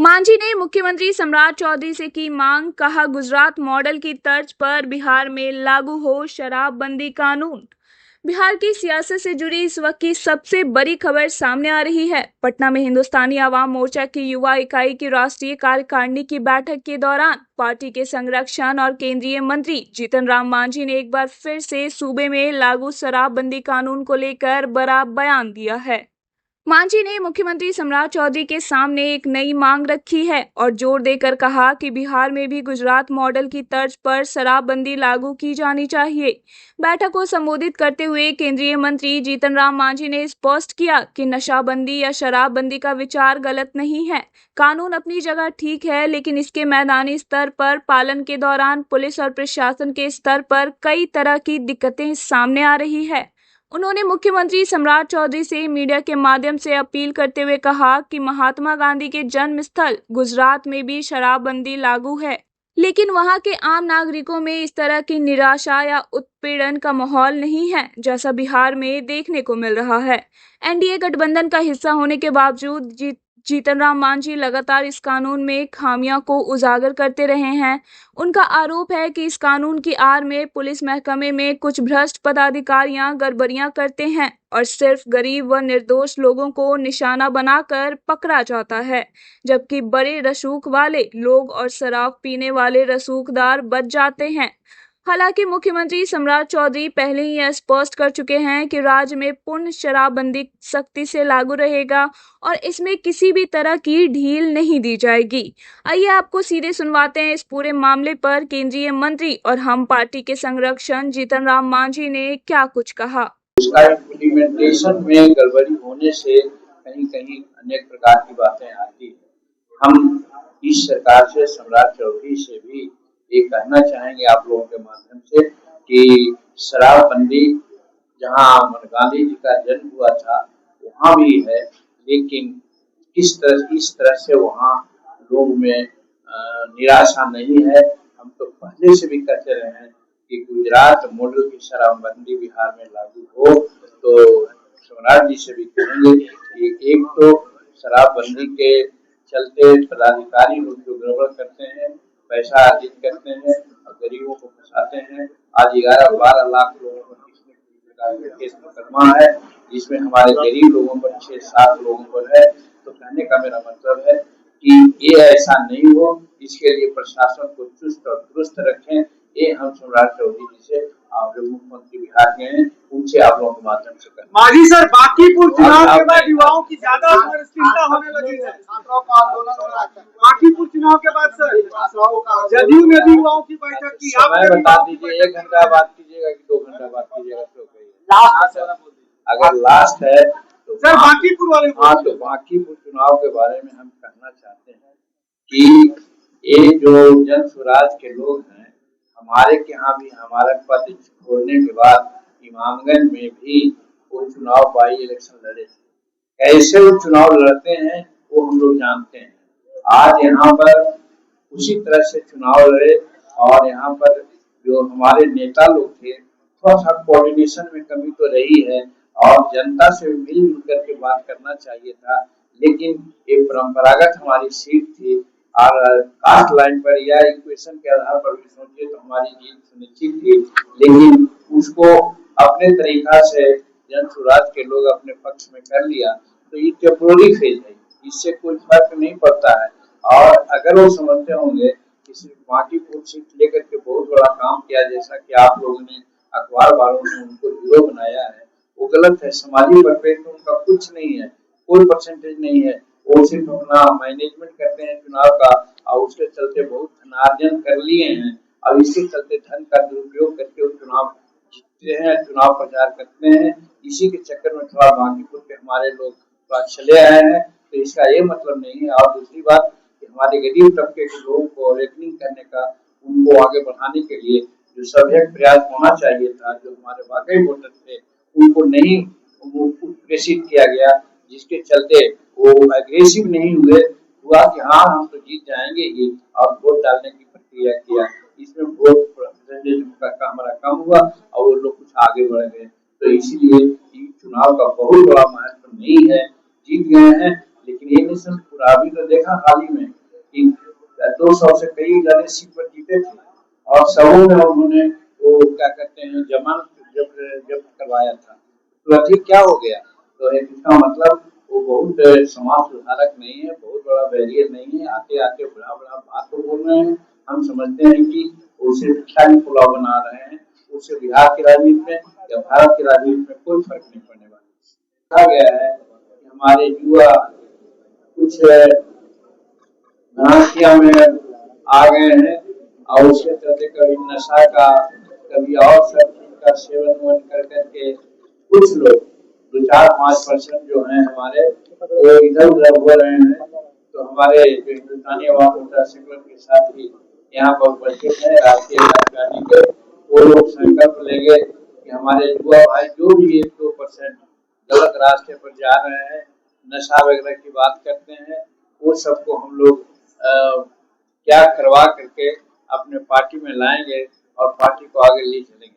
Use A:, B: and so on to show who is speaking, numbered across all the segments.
A: मांझी ने मुख्यमंत्री सम्राट चौधरी से की मांग, कहा गुजरात मॉडल की तर्ज पर बिहार में लागू हो शराबबंदी कानून। बिहार की सियासत से जुड़ी इस वक्त की सबसे बड़ी खबर सामने आ रही है। पटना में हिंदुस्तानी आवाम मोर्चा की युवा इकाई की राष्ट्रीय कार्यकारिणी की बैठक के दौरान पार्टी के संरक्षण और केंद्रीय मंत्री जीतन राम मांझी ने एक बार फिर से सूबे में लागू शराबबंदी कानून को लेकर बड़ा बयान दिया है। मांझी ने मुख्यमंत्री सम्राट चौधरी के सामने एक नई मांग रखी है और जोर देकर कहा कि बिहार में भी गुजरात मॉडल की तर्ज पर शराबबंदी लागू की जानी चाहिए। बैठक को संबोधित करते हुए केंद्रीय मंत्री जीतन राम मांझी ने स्पष्ट किया कि नशाबंदी या शराबबंदी का विचार गलत नहीं है। कानून अपनी जगह ठीक है, लेकिन इसके मैदानी स्तर पर पालन के दौरान पुलिस और प्रशासन के स्तर पर कई तरह की दिक्कतें सामने आ रही है। उन्होंने मुख्यमंत्री सम्राट चौधरी से मीडिया के माध्यम से अपील करते हुए कहा कि महात्मा गांधी के जन्म स्थल गुजरात में भी शराबबंदी लागू है, लेकिन वहां के आम नागरिकों में इस तरह की निराशा या उत्पीड़न का माहौल नहीं है जैसा बिहार में देखने को मिल रहा है। एनडीए गठबंधन का हिस्सा होने के बावजूद जीतन राम मांझी लगातार इस कानून में खामियों को उजागर करते रहे हैं। उनका आरोप है कि इस कानून की आड़ में पुलिस महकमे में कुछ भ्रष्ट पदाधिकारियां गड़बड़ियां करते हैं और सिर्फ गरीब व निर्दोष लोगों को निशाना बनाकर पकड़ा जाता है, जबकि बड़े रसूख वाले लोग और शराब पीने वाले रसूखदार बच जाते हैं। हालांकि मुख्यमंत्री सम्राट चौधरी पहले ही यह स्पष्ट कर चुके हैं कि राज्य में पूर्ण शराबबंदी सख्ती से लागू रहेगा और इसमें किसी भी तरह की ढील नहीं दी जाएगी। आइए आपको सीधे सुनवाते हैं इस पूरे मामले पर केंद्रीय मंत्री और हम पार्टी के संरक्षण जीतन राम मांझी ने क्या कुछ कहा।
B: उसका इम्प्लीमेंटेशन में गड़बड़ी होने से कहीं कहीं अनेक प्रकार की बातें आती है। हम इस सरकार से, सम्राट चौधरी से भी ये कहना चाहेंगे आप लोगों के माध्यम से कि शराबबंदी जहाँ गांधी जी का जन्म हुआ था वहाँ भी है, लेकिन इस तरह से वहाँ लोग में निराशा नहीं है। हम तो पहले से भी कहते रहे हैं कि गुजरात मॉडल की शराबबंदी बिहार में लागू हो, तो सम्राट जी से भी कहेंगे कि एक तो शराबबंदी के चलते पदाधिकारी लोग जो गड़बड़ करते हैं, पैसा अर्जित करते हैं और गरीबों को फंसाते हैं। आज 11-12 लाख लोगों पर केस मुकदमा है, जिसमें हमारे गरीब लोगों पर 6-7 लोगों पर है। तो कहने का मेरा मतलब है कि ये ऐसा नहीं हो, इसके लिए प्रशासन को चुस्त और दुरुस्त रखें। ये हम सम्राट चौधरी जी से और जो मुख्यमंत्री बिहार के हैं उनसे आप लोगों के माध्यम से करें।
C: मांझी सर, बांकीपुर चुनाव के बाद युवाओं की ज्यादा चिंता होने लगी है। बांकीपुर चुनाव के बाद सर जदयू ने भी युवाओं की बैठक की। आप
B: बता दीजिए, 1 घंटा बात कीजिएगा कि 2 घंटा बात कीजिएगा? तो अगर लास्ट है तो
C: सर बांकीपुर वाले,
B: हाँ, तो बांकीपुर चुनाव के बारे में हम कहना चाहते हैं कि ये जो जन स्वराज के लोग हैं, हमारे के यहाँ भी हमारा पद छोड़ने के बाद इमामगंज में भी वो चुनाव बाई इलेक्शन लड़े थे। कैसे वो चुनाव लड़ते हैं वो हम लोग जानते हैं। आज यहाँ पर उसी तरह से चुनाव लड़े और यहाँ पर जो हमारे नेता लोग थे, थोड़ा सा कोऑर्डिनेशन में कमी तो रही है और जनता से मिलजुल करके बात करना चाहिए था, लेकिन ये परंपरागत हमारी सीट थी और कास्ट लाइन पर या इक्वेशन के आधार पर भी सोचिए तो हमारी जीत सुनिश्चित थी, लेकिन उसको अपने तरीका से जन स्वराज के लोग अपने पक्ष में कर लिया। तो ये टेम्पोररी फेज है, इससे कोई फर्क नहीं पड़ता है। और अगर वो समझते होंगे कि सिर्फ बांकीपुर सीट लेकर के बहुत बड़ा काम किया, जैसा कि आप लोगों ने अखबार वालों ने उनको हीरो बनाया है, वो गलत है। सामाजिक परिपेक्ष में उनका कुछ नहीं है, कोई परसेंटेज नहीं है। वो सिर्फ अपना मैनेजमेंट करते हैं चुनाव का और उसके चलते बहुत धनार्जन कर लिए हैं। अब इसके चलते धन का दुरुपयोग करके वो चुनाव जीतते हैं, चुनाव प्रचार करते हैं। इसी के चक्कर में थोड़ा बांकीपुर के हमारे लोग थोड़ा चले आए हैं, तो इसका ये मतलब नहीं है। और दूसरी बात कि हमारे गरीब तबके के लोगों को अवेकनिंग करने का, उनको आगे बढ़ाने के लिए जो सभ्यक प्रयास होना चाहिए था, जो हमारे वाकई वोटर थे उनको नहीं प्रेषित किया गया, जिसके चलते वो एग्रेसिव नहीं हुआ कि हाँ हम तो जीत जाएंगे ही और वोट डालने की प्रक्रिया किया। इसमें वोट परसेंटेज का हमारा कम हुआ और वो लोग कुछ आगे बढ़ गए। तो इसीलिए चुनाव का बहुत बड़ा महत्व नहीं है। जीत गए हैं, लेकिन ये नहीं पूरा भी तो देख देखा हाल ही में कि 200 से कई जने सीट पर जीते थे और सबों में उन्होंने वो क्या कहते हैं जमानत जब्त करवाया था। तो अधिक क्या हो गया? तो इसका मतलब वो बहुत समाज सुधारक नहीं है, बहुत बड़ा बैरियर नहीं है। आते आते बड़ा बड़ा बात तो बोल रहे हैं। हम समझते हैं कि उसे ख्याली पुलाव बना रहे हैं। उससे बिहार की राजनीति में या भारत की राजनीति में कोई फर्क नहीं पड़ने वाला। कहा गया है कि हमारे युवा कुछ भ्रांतियां में आ गए हैं और उसके चलते कभी नशा का, कभी और सब चीज का सेवन कर करके कुछ लोग 2-4-5% जो हैं हमारे वो इधर उधर हो रहे हैं। तो हमारे जो हिंदुस्तानी अवाम मोर्चा सेकुलर के साथ ही यहाँ पर उपस्थित है राष्ट्रीय राजधानी के, वो लोग संकल्प लेंगे कि हमारे युवा भाई जो भी 1-2% गलत रास्ते पर जा रहे हैं, नशा वगैरह की बात करते हैं, वो सबको हम लोग क्या करवा करके अपने पार्टी में लाएंगे और पार्टी को आगे ले चलेंगे।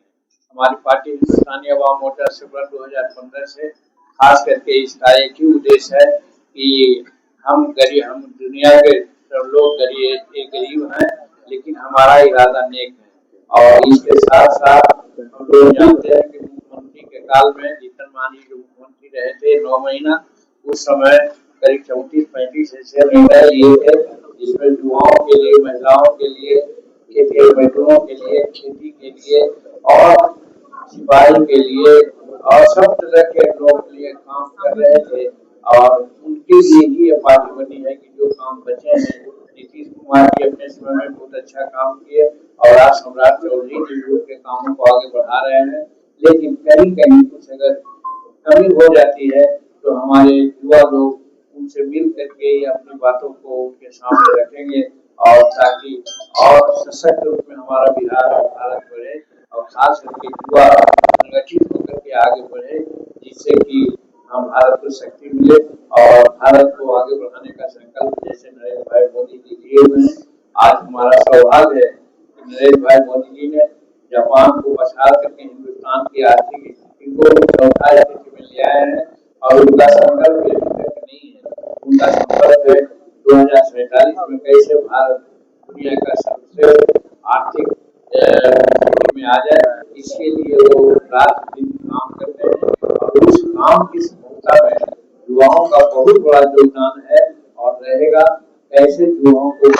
B: हमारी पार्टी हिंदुस्तानी अवाम मोर्चा सेकुलर 2015 से खास करके इसका एक ही उद्देश्य है कि हम दुनिया के सब लोग गरीब हैं, लेकिन हमारा इरादा नेक है। और इसके साथ साथ हम लोग जानते हैं कि मुख्यमंत्री के काल में जीतन मांझी जो मुख्यमंत्री रहे थे 9 महीना, उस समय करीब 34-35 ऐसे निर्णय लिए थे जिसमें युवाओं के लिए, महिलाओं के लिए, खेती मजदूरों के लिए, खेती के लिए और सिपाही के लिए और सब तरह के लोगों के लिए काम कर रहे थे। और उनके लिए ही ये पार्टी बनी है कि जो काम बचे हैं। नीतीश कुमार जी अपने समय में बहुत अच्छा काम किए और आज सम्राट चौधरी जी के कामों को आगे बढ़ा रहे हैं, लेकिन कहीं कहीं कुछ अगर कमी हो जाती है तो हमारे युवा लोग उनसे मिल करके अपनी बातों को उनके सामने रखेंगे और ताकि और सशक्त रूप में हमारा बिहार और भारत बढ़े और खास करके युवा संगठित होकर के आगे बढ़े, जिससे कि हम भारत को शक्ति मिले और भारत को आगे बढ़ाने का संकल्प जैसे नरेंद्र भाई मोदी जी लिए हुए हैं। आज हमारा सौभाग्य है कि नरेंद्र भाई मोदी जी ने जापान को पछाड़ करके हिंदुस्तान की आर्थिक स्थिति को चौथा स्थिति में ले आए हैं और उनका संकल्प नहीं है, उनका संकल्प है 2047 में कैसे भारत दुनिया का सबसे आर्थिक में आ जाए। इसके लिए वो रात दिन काम करते हैं और उस काम की सफलता में युवाओं का बहुत बड़ा योगदान है और रहेगा। कैसे युवाओं को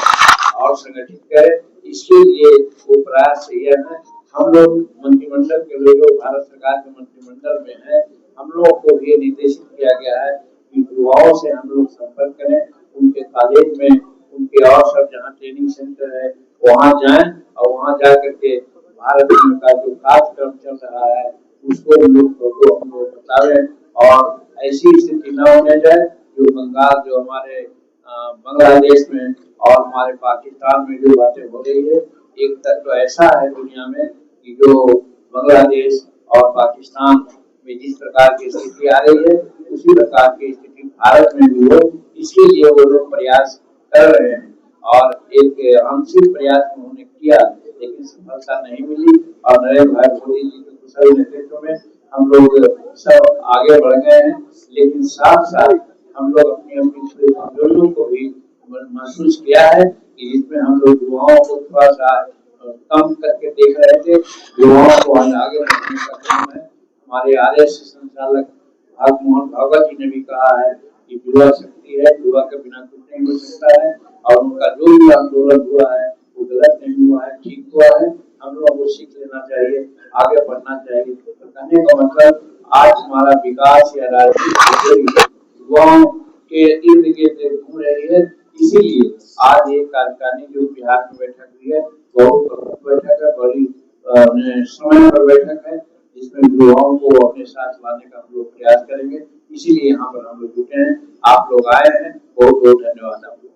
B: और संगठित करें, इसके लिए वो प्रयास यह है। हम लोग मंत्रिमंडल के लोग भारत सरकार के मंत्रिमंडल में हैं, हम लोग को ये निर्देशित किया गया है कि युवाओं से हम लोग संपर्क करें, उनके कॉलेज में, उनके और सब जहाँ ट्रेनिंग सेंटर है वहाँ जाएं और वहाँ जा करके भारत का जो कार्यक्रम चल रहा है उसको हम लोग बतावें और ऐसी स्थिति न होने जाए जो बंगाल, जो हमारे बांग्लादेश में और हमारे पाकिस्तान में जो बातें हो रही है। एक तक तो ऐसा है दुनिया में कि जो बांग्लादेश और पाकिस्तान में जिस प्रकार की स्थिति आ रही है उसी प्रकार की स्थिति भारत में भी हो, इसके लिए वो लोग प्रयास कर रहे हैं और एक आंशिक प्रयास उन्होंने किया लेकिन सफलता नहीं मिली। और नरेंद्र भाई मोदी जी के कुशल नेतृत्व में हम लोग सब आगे बढ़ गए हैं, लेकिन साथ साथ हम लोग अपनी अपनी कमजोरियों को भी महसूस किया है कि जिसमें हम लोग युवाओं को थोड़ा सा कम करके देख रहे थे। युवाओं को आगे बढ़ने का काम है। हमारे RSS संचालक मोहन भागवत जी ने भी कहा है कि युवा शक्ति है, युवा के बिना कुछ नहीं हो सकता है और उनका जो भी आंदोलन हुआ है वो गलत नहीं हुआ है, ठीक हुआ है। हम लोग को सीख लेना चाहिए, आगे बढ़ना चाहिए। तो कहने का मतलब आज हमारा विकास या राजनीति युवाओं के इर्द गिर्द घूम रही है। इसीलिए आज ये कार्यकारिणी जो बिहार में बैठक हुई है बहुत प्रमुख बैठक है, बड़ी समय पर बैठक है, जिसमें युवाओं को अपने साथ लाने का हम लोग प्रयास करेंगे। इसीलिए यहाँ पर हम लोग जुटे हैं, आप लोग आए हैं, बहुत बहुत धन्यवाद आप लोग।